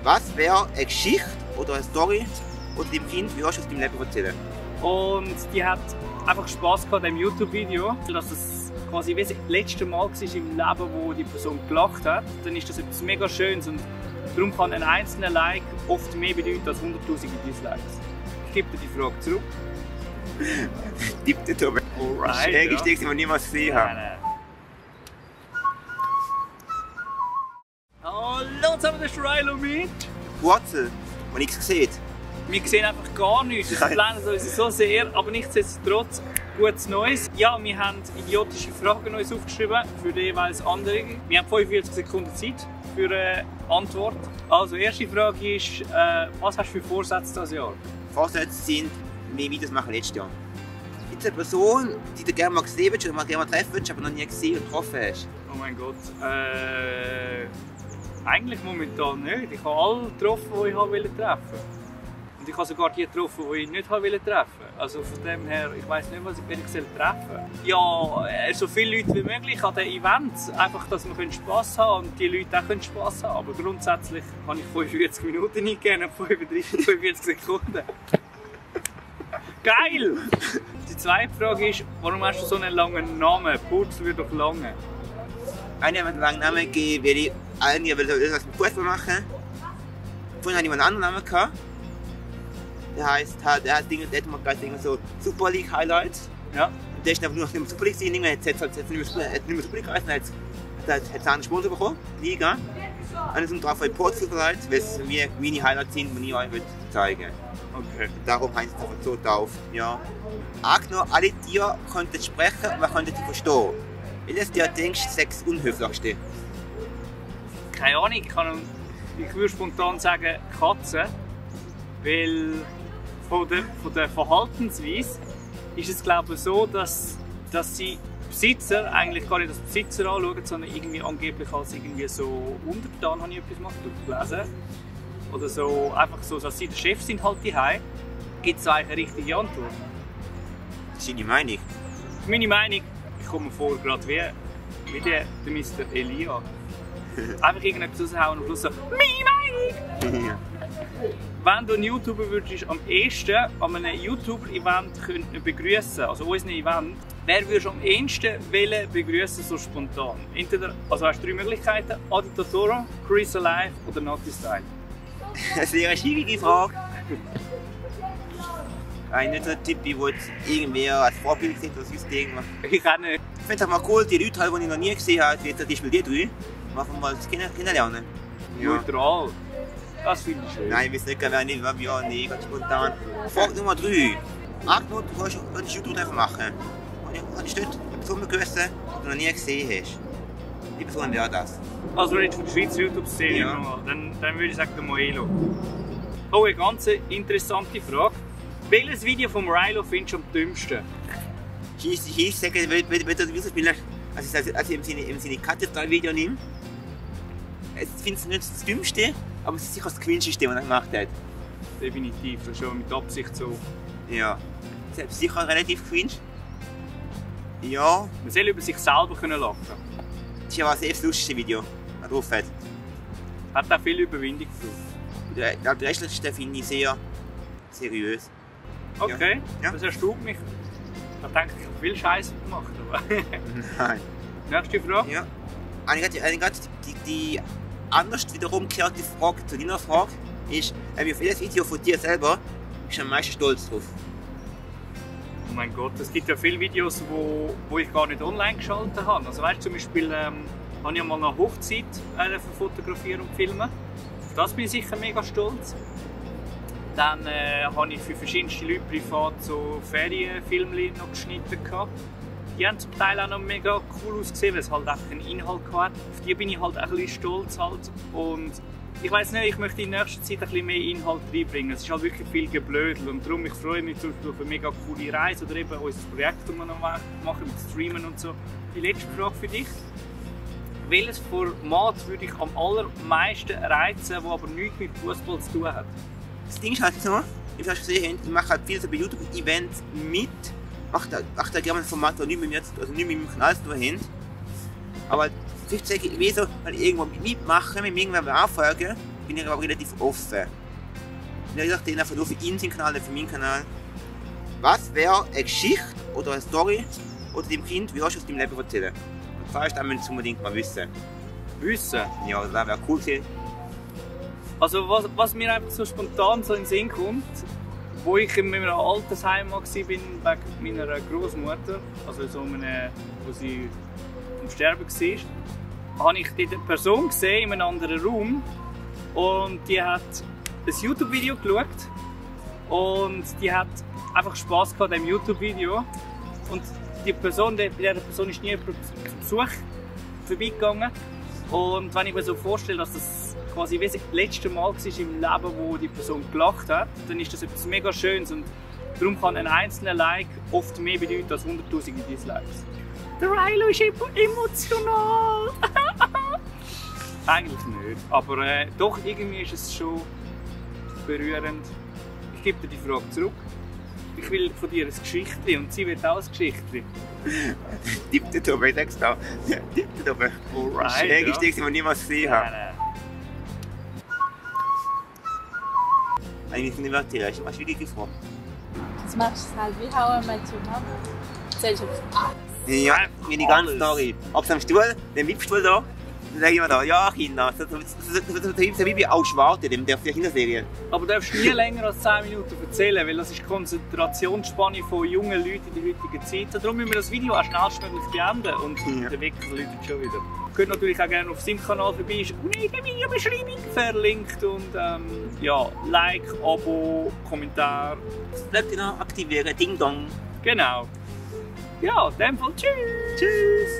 Was wäre eine Geschichte oder eine Story, die dem Kind würdest du aus deinem Leben erzählen? Und die hat einfach Spass gehabt an diesem YouTube-Video, dass es quasi wie das letzte Mal war im Leben, wo die Person gelacht hat. Dann ist das etwas mega Schönes und darum kann ein einzelner Like oft mehr bedeuten als 100'000 Dislikes. Ich gebe dir die Frage zurück. Tipp dir da. Alright, Schräg ist die, die wir niemals gesehen haben. Nein. Hallo zusammen, das ist Rilo mit. Wurzel, wo nichts gesehen. Wir sehen einfach gar nichts, das blenden uns so sehr, aber nichtsdestotrotz gutes Neues. Ja, wir haben idiotische Fragen uns aufgeschrieben für die jeweils andere. Wir haben 45 Sekunden Zeit für eine Antwort. Also, erste Frage ist, was hast du für Vorsätze dieses Jahr? Vorsätze sind, mehr Videos machen letztes Jahr. Gibt es eine Person, die du gerne mal gesehen willst oder mal gerne mal treffen willst, aber noch nie gesehen und getroffen hast? Oh mein Gott. Eigentlich momentan nicht. Ich habe alle getroffen, die ich treffen wollte. Und ich habe sogar die getroffen, die ich nicht treffen wollte. Also von dem her, ich weiss nicht, was ich treffen soll. Ja, so viele Leute wie möglich an den Events. Einfach, dass wir Spass haben und die Leute auch Spass haben. Aber grundsätzlich habe ich 45 Minuten eingegeben und 45 Sekunden. Geil! Die zweite Frage ist, warum hast du so einen langen Namen? Purzel wird doch lange. Einer hat einen langen Namen gegeben, weil ich eigentlich etwas mit Fußball machen. Vorhin hatte ich einen anderen Namen gehabt. Der hat mal gerade so Super League Highlights. Ja. Und der ist einfach nur noch nicht mehr Super League gewesen. Irgendwann hat es nicht mehr Super League geheißen, hat es einen Sponsor bekommen, Liga. Und es sind drauf ein Portfolio verleiht, weil es mir Mini-Highlights sind, die ich euch zeigen will. Okay. Und darum heißt es einfach so drauf. Ja. Angenommen, alle Tiere könnten sprechen und man könnte sie verstehen. Welches Tier denkst du, ist das unhöflichste? Keine Ahnung, ich würde spontan sagen Katzen. Weil von der Verhaltensweise ist es, glaube ich, so, dass sie Besitzer eigentlich gar nicht als Besitzer anschauen, sondern irgendwie angeblich als irgendwie so untertan, habe ich etwas mal gelesen. Oder so, einfach so, dass sie der Chef sind halt daheim. Gibt es eigentlich eine richtige Antwort? Das ist deine Meinung. Meine Meinung, ich komme mir vor, gerade wie der Mr. Elia. Einfach irgendetwas raushauen und am Schluss so, meine Meinung! Wenn du einen YouTuber würdest am ehesten an einem YouTuber-Event begrüßen, also unseren Event, wer würdest du am ehesten begrüßen, so spontan? Entweder, also hast du 3 Möglichkeiten: Adi Totoro, Chris Alive oder Naughty Style. Das wäre eine schwierige Frage. Nicht so ein Typ, der irgendwie als Vorbild sieht oder sonst irgendwas. Ich auch nicht. Ich finde es mal cool, die Leute, die ich noch nie gesehen habe, wie zum Beispiel die 3, machen wir mal das Kennenlernen. Ja. Neutral. Das finde ich schön. Nein, ich weiß nicht, wer nicht, ja, nee, ganz spontan. Frage Nummer 3. Angenommen, du würdest YouTube machen. Und ich dort eine Person begrüßen, die du noch nie gesehen hast. Wie Person wäre das? Also wenn ich von der Schweizer YouTube-Szene Ja. dann würde ich sagen der Moelo. Oh, eine ganz interessante Frage. Welches Video vom Rilo findest du am dümmsten? Ich sage, wenn du Videos spielst, als ich im Sinne Katastrophe-Video nehme, ich finde es nicht das Dümmste, aber es ist sicher das Cringe-System, was er gemacht hat. Definitiv, das ist schon mit Absicht so. Ja. Das ist sicher relativ cringe. Ja. Man soll über sich selber können lachen. Das ist aber das lustigste Video, das er drauf hat. Hat auch viel Überwindung gebraucht. Der restliche finde ich sehr seriös. Okay, Ja. das erstaunt mich. Ich denke, ich habe viel Scheiße gemacht. Aber Nein. nächste Frage. Ja. Die anders wiederum gekehrte Frage zu deiner Frage ist, auf welches Video von dir selber bist du am meisten stolz drauf? Oh mein Gott, es gibt ja viele Videos, wo ich gar nicht online geschaltet habe. Also weißt, zum Beispiel habe ich mal eine Hochzeit fotografieren und filmen. Auf das bin ich sicher mega stolz. Dann habe ich für verschiedenste Leute privat so Ferienfilme noch geschnitten. Die haben zum Teil auch noch mega cool ausgesehen, weil es halt einfach einen Inhalt hatte. Auf die bin ich halt auch ein bisschen stolz. Halt. Und ich weiss nicht, ich möchte in nächster Zeit ein bisschen mehr Inhalt reinbringen. Es ist halt wirklich viel Geblödel und darum freue ich mich zum Beispiel auf eine mega coole Reise oder eben unser Projekt, das wir noch machen mit Streamen und so. Die letzte Frage für dich. Welches Format würde ich am allermeisten reizen, das aber nichts mit Fußball zu tun hat? Das Ding ist halt so, wie ihr gesehen habt, ich mache halt viele so bei YouTube-Events mit. Macht da gerne ein Format, das nicht mit mir, also nicht mit meinem Kanal zu tun hat. Aber vielleicht sage ich, ich will so halt irgendwo mitmachen, mit irgendwann anfolgen bin ich aber relativ offen. Ich dachte einfach nur für ihn seinen Kanal, nicht für meinen Kanal. Was wäre eine Geschichte oder eine Story oder dem Kind, wie hast du aus deinem Leben erzählen? Und zwar ist das müssen unbedingt mal wissen. Wissen? Ja, das wäre cool gewesen. Also was mir einfach so spontan so in den Sinn kommt, wo ich in meinem Altersheim war wegen meiner Großmutter, also so eine, wo sie am Sterben war, habe ich dort eine Person gesehen in einem anderen Raum und die hat ein YouTube-Video geschaut und die hat einfach Spass gehabt an diesem YouTube-Video und bei dieser Person ist nie jemand zum Besuch vorbeigegangen und wenn ich mir so vorstelle, dass das quasi wie das letzte Mal war im Leben, wo die Person gelacht hat, dann ist das etwas mega Schönes und darum kann ein einzelner Like oft mehr bedeuten als 100'000 Dislikes. Der Rilo ist emotional! Eigentlich nicht, aber doch irgendwie ist es schon berührend. Ich gebe dir die Frage zurück. Ich will von dir ein Geschichtli und sie wird auch ein Geschichtli. Tipp dort oben, ich sag's da. Tipp dort oben. Alright, das ist die ärgste, die ich niemals gesehen habe. Eigentlich nicht mehr erzählen, ich habe eine schwierige Frage. Das machst du halt wie How I Met Your Mother. Erzählst du alles. Ja, wie die ganze Story. Ob es am Stuhl, dem Wipstuhl da, dann sage ich immer da, ja Kinder, so wie bei Auch Schwarte, der Kinderserie. Aber du darfst nie länger als 10 Minuten erzählen, weil das ist die Konzentrationsspanne von jungen Leuten in der heutigen Zeit. Darum müssen wir das Video auch schnellstmöglich beenden und der Wecker läutet schon wieder. Ihr könnt natürlich auch gerne auf seinem Kanal vorbei, ist unten in der Videobeschreibung verlinkt und ja, Like, Abo, Kommentar. Das bleibt noch aktivieren, Ding Dong. Genau. Ja, in dem Fall tschüss! Tschüss!